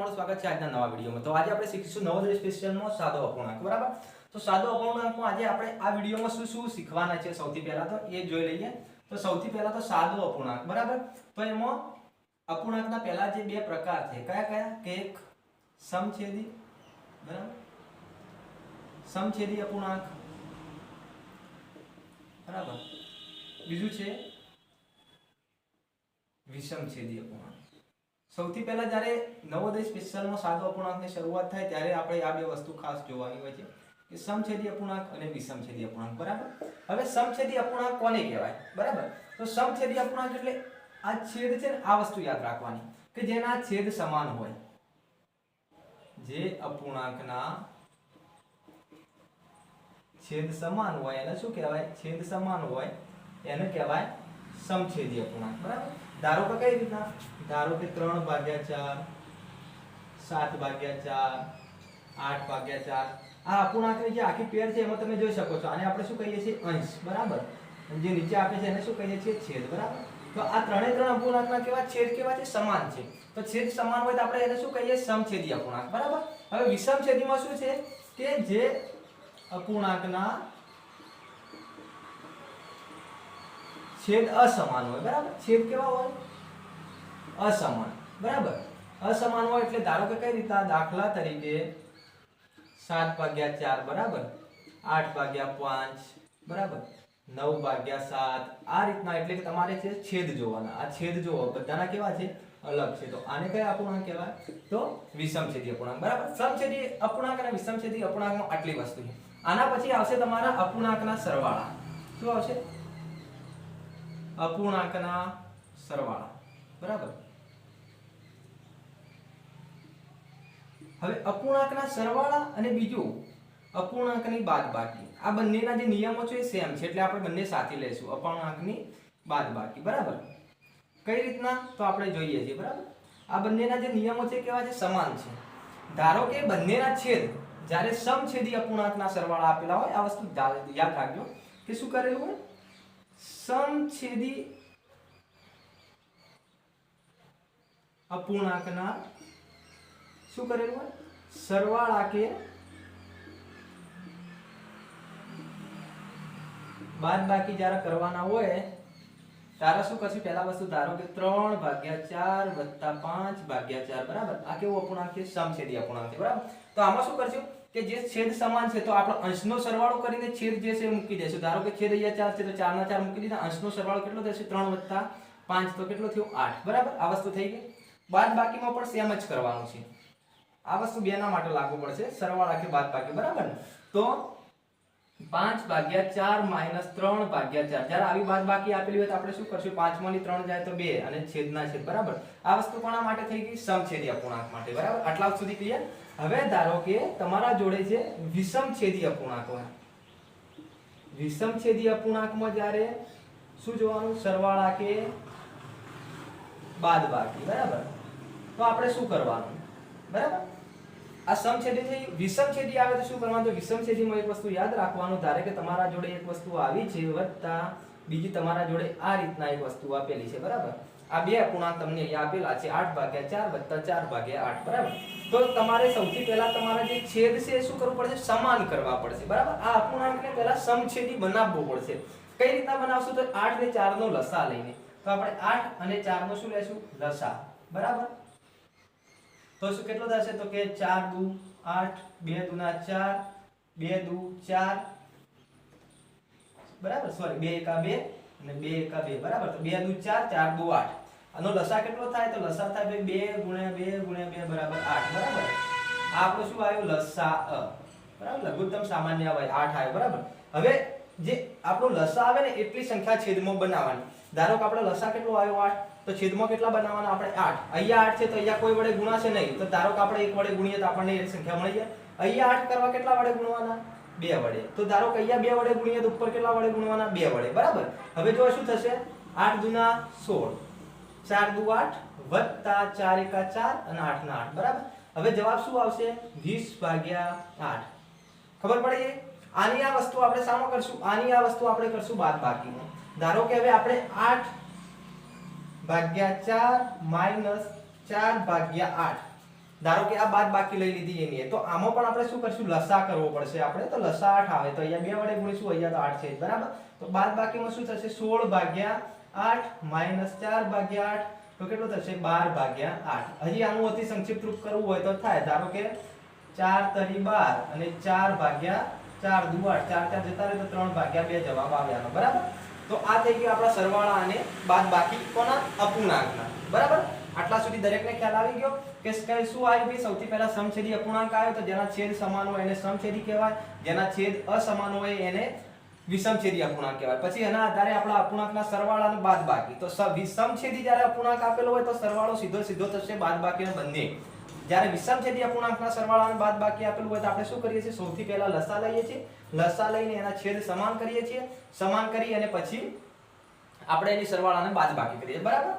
તમારું સ્વાગત છે આજના નવા વિડીયોમાં। તો આજે આપણે શીખીશું નવોદય સ્પેશિયલનો સાદો અપૂર્ણાંક, બરાબર। તો સાદો અપૂર્ણાંકમાં આજે આપણે આ વિડીયોમાં શું શું શીખવાના છે સૌથી પહેલા તો એ જોઈ લઈએ। તો સૌથી પહેલા તો સાદો અપૂર્ણાંક, બરાબર। તો એમાં અપૂર્ણાંકના પહેલા જે બે પ્રકાર છે કયા કયા કે એક સમછેદી, બરાબર, સમછેદી અપૂર્ણાંક, બરાબર, બીજું છે વિષમછેદી અપૂર્ણાંક। સૌથી પહેલા જ્યારે નવોદય સ્પેશિયલમાં સાદો અપૂર્ણાંકની શરૂઆત થાય ત્યારે આપણે આ બે વસ્તુ ખાસ જોવાની હોય છે કે સમછેદી અપૂર્ણાંક અને વિષમછેદી અપૂર્ણાંક, બરાબર। હવે સમછેદી અપૂર્ણાંક કોને કહેવાય, બરાબર। તો સમછેદી અપૂર્ણાંક એટલે આ છેદ છે ને, આ વસ્તુ યાદ રાખવાની કે જેના છેદ સમાન હોય, જે અપૂર્ણાંકના છેદ સમાન હોય એને શું કહેવાય, છેદ સમાન હોય એને કહેવાય સમછેદી અપૂર્ણાંક, બરાબર। ધારો કે કઈ રીતના, ધારો કે 3/4, 7/4, 8/4 આ અપૂર્ણાંકની જે આખી પેર છે એમાં તમે જોઈ શકો છો આને આપણે શું કહીએ છીએ, અંશ, બરાબર। જે નીચે આપે છે એને શું કહીએ છીએ, છેદ, બરાબર। તો આ ત્રણે ત્રણ અપૂર્ણાંકના કેવા છેદ કેવા છે, સમાન છે। તો છેદ સમાન હોય તો આપણે એને શું કહીએ, સમછેદી અપૂર્ણાંક, બરાબર। હવે વિષમછેદીમાં શું છે કે જે અપૂર્ણાંકના છેદ અસમાન હોય, બરાબર। છેદ કેવા હોય, અસમાન, બરાબર। અસમાન હોય એટલે ધારો કે કઈ રીતના, દાખલા તરીકે 7/4, બરાબર, 8/5, બરાબર, 9/7 આ રીતના, એટલે કે તમારે છે છેદ જોવાના। આ છેદ જોવો બધાના કેવા છે, અલગ છે। તો આને કયા અપૂર્ણાંક કહેવાય, તો વિષમછેદી અપૂર્ણાંક, બરાબર। સમછેદી અપૂર્ણાંક અને વિષમછેદી અપૂર્ણાંકમાં આટલી વસ્તુ છે। આના પછી આવશે તમારા અપૂર્ણાંકના સરવાળા। શું આવશે, અપૂર્ણાંકના સરવાળા, બરાબર। હવે અપૂર્ણાંકના સરવાળા અને બીજું અપૂર્ણાંકની બાદબાકી, આ બંનેના જે નિયમો છે એ સેમ છે એટલે આપણે બંને સાથે લઈશું, અપૂર્ણાંકની બાદબાકી, બરાબર। કઈ રીતના તો આપણે જોઈએ છીએ, બરાબર। આ બંનેના જે નિયમો છે કેવા છે, સમાન છે। ધારો કે બંનેના છેદ જ્યારે સમછેદી અપૂર્ણાંકના સરવાળા આપેલા હોય, આ વસ્તુ યાદ રાખજો કે શું કરેલું હોય, સમછેદી અપૂર્ણાંકના શું કરેલું હોય, સરવાળા કે બાદબાકી જ્યારે કરવાના હોય ત્યારે શું કરશું, પહેલા વસ્તુ ધારો કે 3/4 + 5/4, બરાબર। આ કેવું અપૂર્ણાંક છે, સમછેદી અપૂર્ણાંક છે, બરાબર। તો આમાં શું કરશું કે જે છેદ સમાન છે તો આપણે અંશનો સરવાળો કરીને છેદ જે છે એ મૂકી દેશું। ધારો કે છેદ અહીંયા 4 છે તો 4 ના 4 મૂકી દીધા, અંશનો સરવાળો કેટલો થશે, 3 + 5 તો કેટલો થયો, 8, બરાબર। આ વસ્તુ થઈ ગઈ। બાદબાકીમાં પણ સેમ જ કરવાનું છે, આ વસ્તુ બેના માટે લાગુ પડશે, સરવાળા કે બાદબાકી, બરાબર। તો 5/4 - 3/4 જ્યારે આવી બાદબાકી આપેલી હોય તો આપણે શું કરશું, 5 માંથી 3 જાય તો 2 અને છેદના છેદ, બરાબર। આ વસ્તુ કોના માટે થઈ ગઈ, સમછેદી અપૂર્ણાંક માટે, બરાબર। આટલા સુધી ક્લિયર। હવે ધારો કે તમારા જોડે છે વિષમછેદી અપૂર્ણાંક હોય, વિષમછેદી અપૂર્ણાંકમાં જ્યારે શું જોવાનું, સરવાળા કે બાદબાકી, બરાબર। તો આપણે શું કરવાનું, બરાબર। આ સમછેદી થી વિષમછેદી આવે તો શું કરવાનું, તો વિષમછેદીમાં એક વસ્તુ યાદ રાખવાનું, ધારે કે તમારા જોડે એક વસ્તુ આવી છે વત્તા બીજી તમારા જોડે આ રીતના એક વસ્તુ આપેલી છે, બરાબર। આ બે અપૂર્ણાંક તમને અહીંયા આપેલા છે 8/4 + 4/8, બરાબર। તો તમારે સૌથી પહેલા તમારા જે છેદ છે એ શું કરવું પડશે, સમાન કરવા પડશે, બરાબર। આ અપૂર્ણાંકને પહેલા સમછેદી બનાવવો પડશે। કઈ રીતના બનાવશું, તો 8 ને 4 નો લસા લઈને, તો આપણે 8 અને 4 નો શું લેશું, લસા, બરાબર। તો શું કેટલો થશે, તો કે 4 × 2 = 8, 2 × 2 = 4, 2 × 2 = 4, બરાબર, સોરી 2 × 1 = 2 અને 2 × 1 = 2, બરાબર। તો 2 × 2 = 4, 4 × 2 = 8, આનો લસા કેટલો થાય, તો લસા થાય ભાઈ 2 × 2 × 2 = 8, બરાબર। આ આપણો શું આવ્યો, લસા, બરાબર, લઘુત્તમ સામાન્ય હોય 8 આવ્યો, બરાબર। હવે જે આપણો લસા આવે ને એટલી સંખ્યા છેદમાં બનાવવાની। ધારો કે આપણો લસા કેટલો આવ્યો, 8, તો છેદમાં કેટલા બનાવવાના આપણે, 8। અહીંયા 8 છે તો અહીંયા કોઈ વડે ગુણાશે નહીં, તો ધારો કે આપણે 1 વડે ગુણીએ તો આપણને એ સંખ્યા મળી જાય। અહીંયા 8 કરવા કેટલા વડે ગુણવાના, 2 વડે, તો ધારો કે અહીંયા 2 વડે ગુણીએ તો ઉપર કેટલા વડે ગુણવાના, 2 વડે, બરાબર। હવે જો શું થશે, 8 × 2 = 16, 4 × 8 + 4 × 1 = 4 અને 8 ના 8, બરાબર। હવે જવાબ શું આવશે, 20/8, ખબર પડી ગઈ। આની આ વસ્તુ આપણે સામો કરશું, આની આ વસ્તુ આપણે કરશું બાદબાકીમાં। ધારો કે હવે આપણે 8/4 - 4/8 ધારો કે આ બાદ બાકી લઈ લીધી એની, તો આમાં પણ આપણે શું કરશું, લસા કરવો પડશે આપણે. તો લસા 8 આવે તો અહીંયા 2 વડે ગુણીશું, અહીંયા તો 8 છે બરાબર. તો બાદ બાકીમાં શું થશે, 16 ભાગ્યા 8 માઈનસ 4 ભાગ્યા 8, તો કેટલું થશે 12 ભાગ્યા 8. હજી આનું અતિ સંક્ષિપ્ત રૂપ કરવું હોય તો થાય. ધારો કે 4 તરી 12 અને 4 ભાગ્યા 4 દુ 8, 4 4 જતા રહે તો 3 ભાગ્યા 2 જવાબ આવ્યાનો બરાબર. તો આ થઈ ગયો આપણા સરવાળા અને બાદ બાકી કોના, અપૂર્ણાંકના બરાબર. આટલા સુધી દરેકને ખ્યાલ આવી ગયો કે શું આવ્યું ભાઈ, સૌથી પહેલા સમછેદી અપૂર્ણાંક આવ્યો તો જેના છેદ સમાન હોય એને સમછેદી કહેવાય, જેના છેદ અસમાન હોય એને વિષમછેદી અપૂર્ણાંક કહેવાય. પછી એના આધારે આપણા અપૂર્ણાંકના સરવાળા અને બાદબાકી. તો વિષમછેદી જ્યારે અપૂર્ણાંક આપેલો હોય તો સરવાળો સીધો સીધો થશે, બાદબાકીનો બંને. જ્યારે વિષમછેદી અપૂર્ણાંકના સરવાળા અને બાદબાકી આપેલું હોય તો આપણે શું કરીએ છીએ, સૌથી પહેલા લસા લઈએ છીએ, લસા લઈને એના છેદ સમાન કરીએ છીએ, સમાન કરી અને પછી આપણે એની સરવાળા અને બાદબાકી કરીએ બરાબર.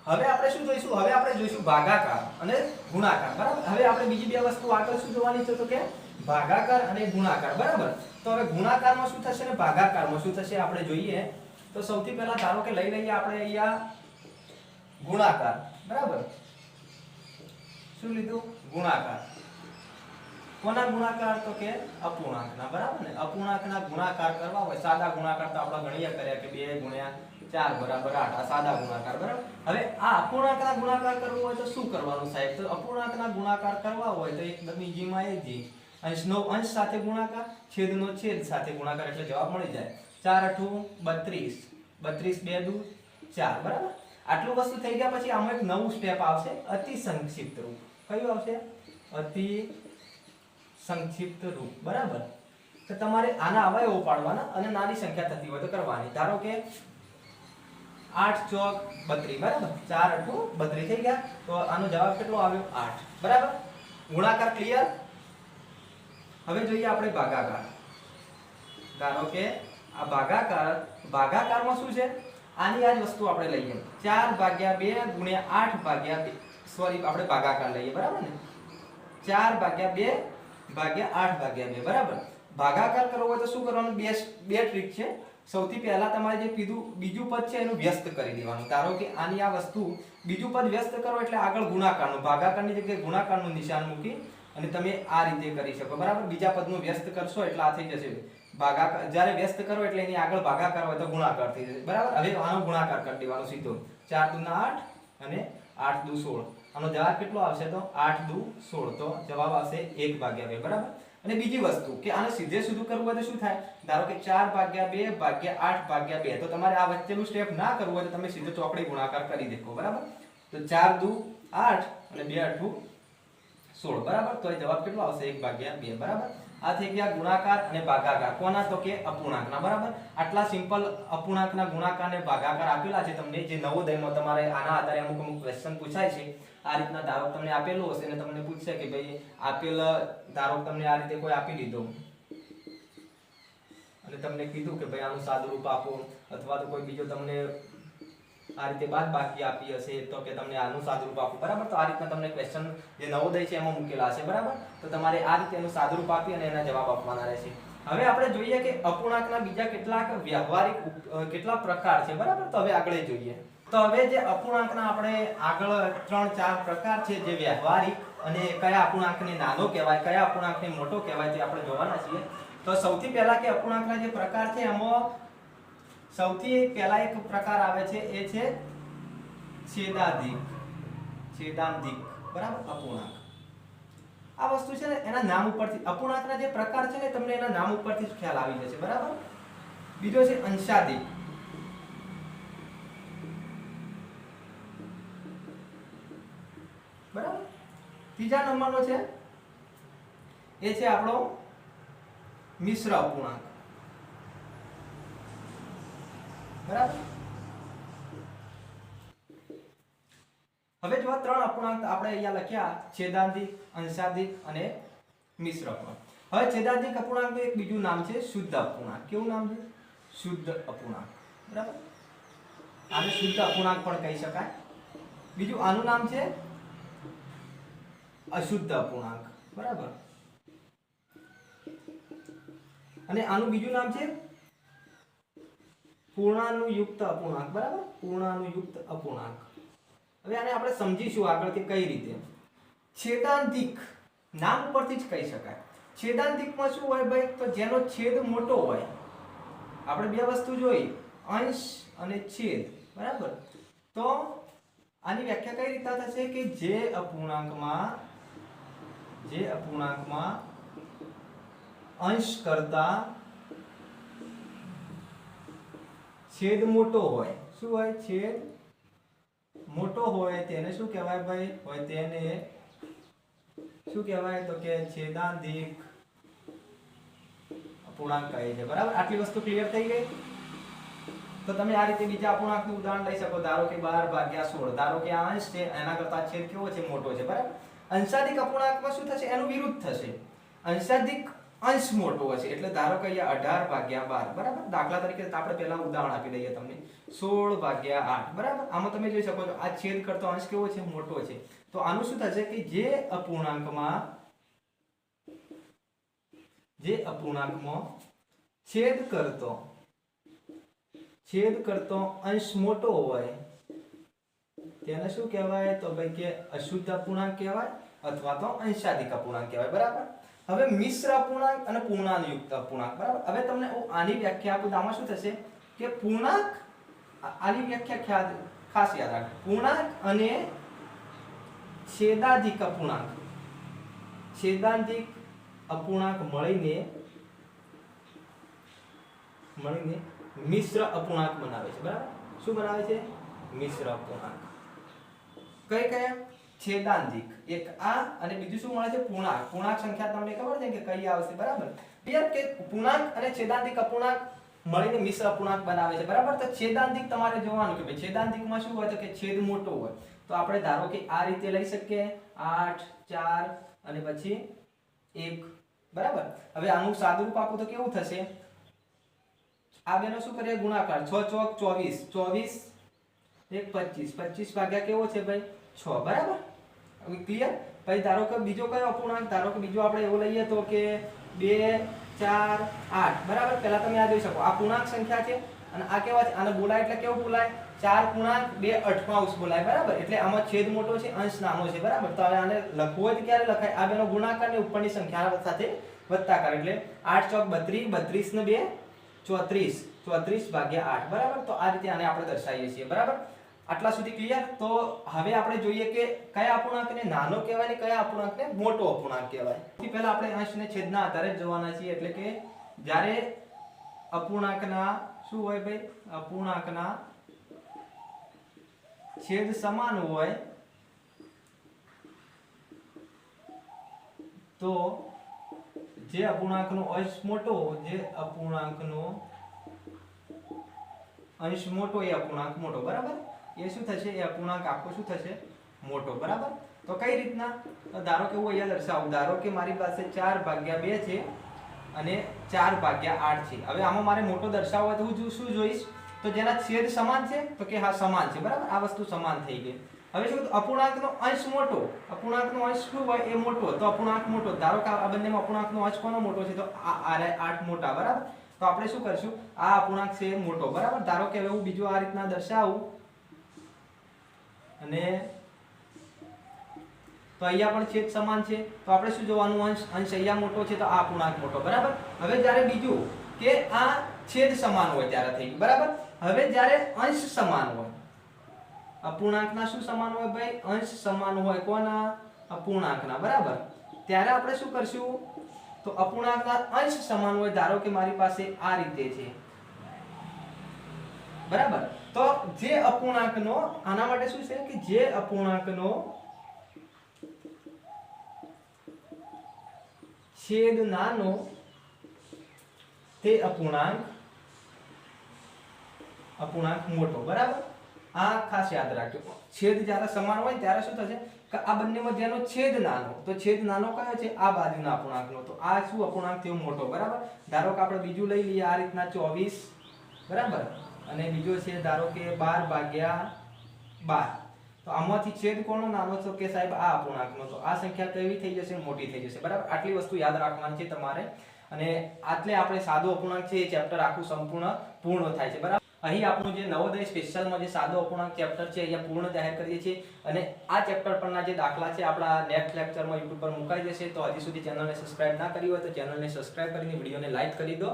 હવે આપણે શું જોઈશું, હવે આપણે જોઈશું ભાગાકાર અને ગુણાકાર બરાબર. હવે આપણે બીજી બે વસ્તુ આગળ શું જોવાની છે, તો કે ભાગાકાર અને ગુણાકાર બરાબર. તો હવે ગુણાકારમાં શું થશે ને ભાગાકારમાં શું થશે આપણે જોઈએ. તો સૌથી પહેલા ધારો કે લઈ લઈએ આપણે અહીંયા ગુણાકાર બરાબર. શું લીધું, ગુણાકાર. કોના ગુણાકાર, તો કે અપૂર્ણાંકના બરાબર ને. અપૂર્ણાંકના ગુણાકાર કરવા હોય, સાદા ગુણાકાર તો આપણે ગણ્યા કર્યા કે 2 ગુણ્યા 4 બરાબર 8, આ સાદા ગુણાકાર બરાબર. હવે આ અપૂર્ણાંકના ગુણાકાર કરવો હોય તો શું કરવાનું સાહેબ, તો અપૂર્ણાંકના ગુણાકાર કરવા હોય તો એકદમ ઈજીમાં ઈજી, અંશનો અંશ સાથે ગુણાકાર, છેદનો છેદ સાથે ગુણાકાર એટલે જવાબ મળી જાય. 4 8 32, 32 2 દુ 4 બરાબર. આટલું વસ્તુ થઈ ગયા પછી આમાં એક નવું સ્ટેપ આવશે, અતિ સંક્ષિપ્ત રૂપ. કયું આવશે, અતિ સંક્ષિપ્ત રૂપ બરાબર. તો તમારે આના અવયવો પાડવાના અને નાની સંખ્યા થતી હોય તો કરવાની. ધારો કે 8 ચોક 32 બરાબર, 4 8 32 થઈ ગયા. તો આનો જવાબ કેટલો આવ્યો, 8 બરાબર. ગુણાકાર ક્લિયર. હવે જોઈએ આપણે ભાગાકાર. ધારો કે આ ભાગાકાર, ભાગાકારમાં શું છે, આની આ જ વસ્તુ આપણે લઈએ, 4 ભાગ્યા 2 ગુણ્યા 8 ભાગ્યા 2, સોરી આપણે ભાગાકાર લઈએ બરાબર ને. 4 ભાગ્યા 2 ભાગ્યા 8 ભાગ્યા 2 બરાબર. ભાગાકાર કરવો હોય તો શું કરવાનું, બે ટ્રીક છે. સૌથી પહેલા તમારે જે કીધું બીજું પદ છે એનું વ્યસ્ત કરી દેવાનું. ધારો કે આની આ વસ્તુ બીજું પદ વ્યસ્ત કરો એટલે આગળ ગુણાકારનું, ભાગાકારની જગ્યાએ ગુણાકારનું નિશાન મૂકી અને તમે આ રીતે કરી શકો બરાબર. બીજા પદનું વ્યસ્ત કરશો એટલે આ થઈ જશે ભાગાકાર. જ્યારે વ્યસ્ત કરો એટલે એની આગળ ભાગાકાર હોય તો ગુણાકાર થઈ જશે બરાબર. હવે આનો ગુણાકાર કરી દેવાનો સીધો, 4 દુ 8 અને 8 દુ 16. આનો જવાબ કેટલો આવશે, તો 8 દુ 16. તો જવાબ આવશે 1 ભાગ્યા 2 બરાબર. અને બીજી વસ્તુ કે આને સીધે સીધું કરવું હોય તો શું થાય, ધારો કે 4 ભાગ્યા 2 ભાગ્યા 8 ભાગ્યા 2, તો તમારે આ વચ્ચેનું સ્ટેપ ના કરવું હોય તો તમે સીધો ચોકડી ગુણાકાર કરી દેખો બરાબર. તો 4 દુ 8 અને 2 8 16 બરાબર. તો એ જવાબ કેટલો આવશે, 1 ભાગ્યા 2 બરાબર. આ થઈ ગયા ગુણાકાર અને ભાગાકાર. કોના, તો કે અપૂર્ણાંકના બરાબર. આટલા સિમ્પલ અપૂર્ણાંકના ગુણાકાર અને ભાગાકાર આપેલા છે તમને, જે નવોદયમાં તમારે આના આધારે અમુક ક્વેશ્ચન પૂછાય છે. આ રીતના ધારો તમને આપેલું હશે અને તમને પૂછશે કે ભાઈ આપેલ, ધારો તમને આ રીતે કોઈ આપી દીધો અને તમને કીધું કે ભાઈ આનું સાદું રૂપ આપો, અથવા તો કોઈ બીજો તમને આ રીતે બાદબાકી આપી હશે તો કે તમને આનું સાદું રૂપ આપો બરાબર. તો આ રીતના તમને ક્વેશ્ચન જે નવોદય છે એમાં મૂકેલા હશે બરાબર. તો તમારે આ રીતે એનું સાદું રૂપ આપી અને એના જવાબ આપવાના રહેશે. હવે આપણે જોઈએ કે અપૂર્ણાંકના બીજા કેટલાક વ્યવહારિક કેટલા પ્રકાર છે બરાબર. તો હવે આગળ જોઈએ. તો હવે જે અપૂર્ણાંકના આપણે આગળ 3-4 પ્રકાર છે જે વ્યવહારિક, અને કયા અપૂર્ણાંકને નાનો કહેવાય, કયા અપૂર્ણાંકને મોટો કહેવાય તે આપણે જોવાના છીએ. તો સૌથી પહેલા કે અપૂર્ણાંકના જે પ્રકાર છે એમાં સૌથી પહેલા એક પ્રકાર આવે છે એ છે છેદાધિક. છેદાંધિક બરાબર અપૂર્ણાંક. આ વસ્તુ છે ને એના નામ ઉપરથી, અપૂર્ણાંકના જે પ્રકાર છે ને તમને એના નામ ઉપરથી જ ખ્યાલ આવી જશે બરાબર. બીજો છે અંશાધિક. બરાબર. ત્રીજા નંબરનો છે એ છે આપણો મિશ્ર અપૂર્ણાંક બરાબર. હવે જો 3 અપૂર્ણાંક આપણે અહીંયા લખ્યા, છેદાંધિક, અંશાધિક અને મિશ્ર અપૂર્ણાંક. હવે છેદાંધિક અપૂર્ણાંકનું એક બીજું નામ છે શુદ્ધ અપૂર્ણાંક. કેવું નામ છે, શુદ્ધ અપૂર્ણાંક બરાબર. આને શુદ્ધ અપૂર્ણાંક પણ કહી શકાય. બીજું આનું નામ છે અશુદ્ધ અપૂર્ણાંક બરાબર. અને આનું બીજું નામ છે પૂર્ણાનુયુક્ત અપૂર્ણાંક બરાબર. પૂર્ણાનુયુક્ત અપૂર્ણાંક. હવે આને આપણે સમજીશું આગળ કે કઈ રીતે. છેદાંતિક નામ પરથી જ કહી શકાય. છેદાંતિકમાં શું હોય ભાઈ, તો જેનો છેદ મોટો હોય. આપણે બે વસ્તુ જોઈ, અંશ અને છેદ, બરાબર. તો આની વ્યાખ્યા કઈ રીતે થશે કે જે અપૂર્ણાંકમાં અંશ કરતા છેદ મોટો હોય. શું હોય? છેદ મોટો હોય તેને શું કહેવાય ભાઈ? હોય તેને શું કહેવાય? તો કે છેદાંતિક અપૂર્ણાંક કહે છે. બરાબર, આટલી વસ્તુ ક્લિયર થઈ ગઈ. તો તમે આ રીતે બીજા અપૂર્ણાંકનું ઉદાહરણ લઈ શકો. ધારો કે 12/16. ધારો કે આ અંશ છે, એના કરતા છેદ કેવો છે? મોટો છે. બરાબર. અંશાધિક અપૂર્ણાંકમાં શું થશે? એનું વિરુદ્ધ થશે. અંશાધિક અંશ મોટો હશે એટલે ધારો કે અહીંયા 18/12. બરાબર. દાખલા તરીકે આપણે પહેલા ઉદાહરણ આપી દઈએ તમને. 16/8. બરાબર. આમાં તમે જોઈ શકો છો આ છેદ કરતો અંશ કેવો છે? મોટો છે. તો આનું શું થશે કે જે અપૂર્ણાંકમાં છેદ કરતો અંશ મોટો હોય તેને શું કહેવાય? તો ભાઈ કે અશુદ્ધ અપૂર્ણાંક કહેવાય અથવા તો અંશાધિક અપૂર્ણાંક કહેવાય. બરાબર. હવે મિશ્ર અપૂર્ણાંક અને પૂર્ણાંકયુક્ત અપૂર્ણાંક. બરાબર. હવે તમને આની વ્યાખ્યા આપું તો આમાં શું થશે કે પૂર્ણાંક, આની વ્યાખ્યા ખાસ યાદ રાખો. પૂર્ણાંક અને છેદાધિક અપૂર્ણાંક મળીને મિશ્ર અપૂર્ણાંક બનાવે છે. બરાબર. શું બનાવે છે? મિશ્ર અપૂર્ણાંક. કયા? છેદાંતિક એક આ અને બીજું શું મળે છે? પૂર્ણાંક. પૂર્ણાંક સંખ્યા તમને ખબર છે કે કઈ આવશે? બરાબર. ક્લિયર કે પૂર્ણાંક અને છેદાંતિક અપૂર્ણાંક મળીને મિશ્ર અપૂર્ણાંક બનાવે છે. બરાબર. તો છેદાંતિક તમારે જોવાનું કે ભાઈ છેદાંતિકમાં શું હોય તો કે છેદ મોટો હોય. તો આપણે ધારો કે આ રીતે લઈ શકીએ 8 4 અને પછી 1. બરાબર. હવે આનું સાદુરૂપ આપો તો કેવું થશે? આ બેનો શું કરીએ? ગુણાકાર. 6 ચોક 24, 24 1 25. 25 ભાગ્યા કેવો છે ભાઈ? 6. બરાબર. હવે ક્લિયર. પછી ધારો કે બીજો કયો અપૂર્ણાંક? ધારો કે બીજો આપણે એવો લઈએ તો કે 2 4 8. બરાબર. પહેલા તમે આ જોઈ શકો આ પૂર્ણાંક સંખ્યા છે અને આ કેવા છે? આને બોલાય એટલે કેવું બોલાય? 4/2/8 બોલાય. બરાબર. એટલે આમાં છેદ મોટો છે, અંશ નાનો છે. બરાબર. તો હવે આને લખવું હોય તો ક્યારે લખાય? આ બેનો ગુણાકાર ને ઉપરની સંખ્યા સાથે વત્તાકાર. એટલે 8 ચોક 32, 32 ને 2 34, 34/8. બરાબર. તો આ રીતે આને આપણે દર્શાવીએ છીએ. બરાબર. આટલા સુધી ક્લિયર. તો હવે આપણે જોઈએ કે કયા અપૂર્ણાંકને નાનો કહેવાય ને કયા અપૂર્ણાંકને મોટો અપૂર્ણાંક કહેવાય. સૌથી પહેલા આપણે અંશને છેદના આધારે જ જોવાના છીએ. એટલે કે જ્યારે અપૂર્ણાંકના શું હોય ભાઈ? અપૂર્ણાંકના છેદ સમાન હોય તો જે અપૂર્ણાંકનો અંશ મોટો એ અપૂર્ણાંક મોટો. બરાબર. એ શું થશે? એ અપૂર્ણાંક આખો શું થશે? મોટો. બરાબર. તો કઈ રીતના? તો ધારો કે હું અહીંયા દર્શાવું. ધારો કે મારી પાસે 4/2 છે અને 4/8 છે. હવે આમાં મારે મોટો દર્શાવવો હોય તો હું શું જોઈશ? તો જેના છેદ સમાન છે તો કે હા સમાન છે. બરાબર. આ વસ્તુ સમાન થઈ ગઈ. હવે શું? અપૂર્ણાંકનો અંશ મોટો. અપૂર્ણાંકનો અંશ શું હોય? એ મોટો. તો અપૂર્ણાંક મોટો. ધારો કે આ બંનેમાં અપૂર્ણાંકનો અંશ કોનો મોટો છે? તો આ 8 મોટા. બરાબર. તો આપણે શું કરશું? આ અપૂર્ણાંક છે મોટો. બરાબર. ધારો કે હવે હું બીજો આ રીતના દર્શાવું અને તો અહીંયા પણ છેદ સમાન છે. તો આપણે શું જોવાનું? અંશ અહીંયા મોટો છે તો આ અપૂર્ણાંક મોટો. બરાબર. હવે જ્યારે બીજું કે આ છેદ સમાન હોય ત્યારે થઈ ગયું. બરાબર. હવે જ્યારે અંશ સમાન હોય, અપૂર્ણાંકના શું સમાન હોય ભાઈ? અંશ સમાન હોય. કોના? અપૂર્ણાંકના. બરાબર. ત્યારે આપણે શું કરશું? તો અપૂર્ણાંકના અંશ સમાન હોય. ધારો કે મારી પાસે આ રીતે છે. બરાબર. તો જે અપૂર્ણાંકનો આના માટે શું છે કે જે અપૂર્ણાંકનો છેદ નાનો તે અપૂર્ણાંક મોટો. બરાબર. આ ખાસ યાદ રાખજો. છેદ જ્યારે સમાન હોય ત્યારે શું થશે કે આ બંનેમાં જેનો છેદ નાનો, તો છેદ નાનો કયો છે? આ બાજુના અપૂર્ણાંકનો. તો આ શું અપૂર્ણાંક થયો? મોટો. બરાબર. ધારો કે આપણે બીજું લઈ લઈએ આ રીતના 24. બરાબર. અને બીજો છે ધારો કે 12/12. તો આમાંથી છેદ કોનો નાનો છે કે સાહેબ આ અપૂર્ણાંકનો. તો આ સંખ્યા કેવી થઈ જશે? મોટી થઈ જશે. બરાબર. આટલી વસ્તુ યાદ રાખવાની છે તમારે. અને આટલે આપણે સાદો અપૂર્ણાંક છે એ ચેપ્ટર આખું સંપૂર્ણ પૂર્ણ થાય છે. બરાબર. અહીં આપણું જે નવોદય સ્પેશિયલમાં જે સાદો અપૂર્ણાંક ચેપ્ટર છે અહીંયા પૂર્ણ જાહેર કરીએ છીએ અને આ ચેપ્ટર પરના જે દાખલા છે આપણા નેક્સ્ટ લેક્ચરમાં YouTube પર મુકાઈ જશે. તો હજી સુધી ચેનલને સબસ્ક્રાઇબ ના કરી હોય તો ચેનલને સબસ્ક્રાઇબ કરીને વિડીયોને લાઈક કરી દો.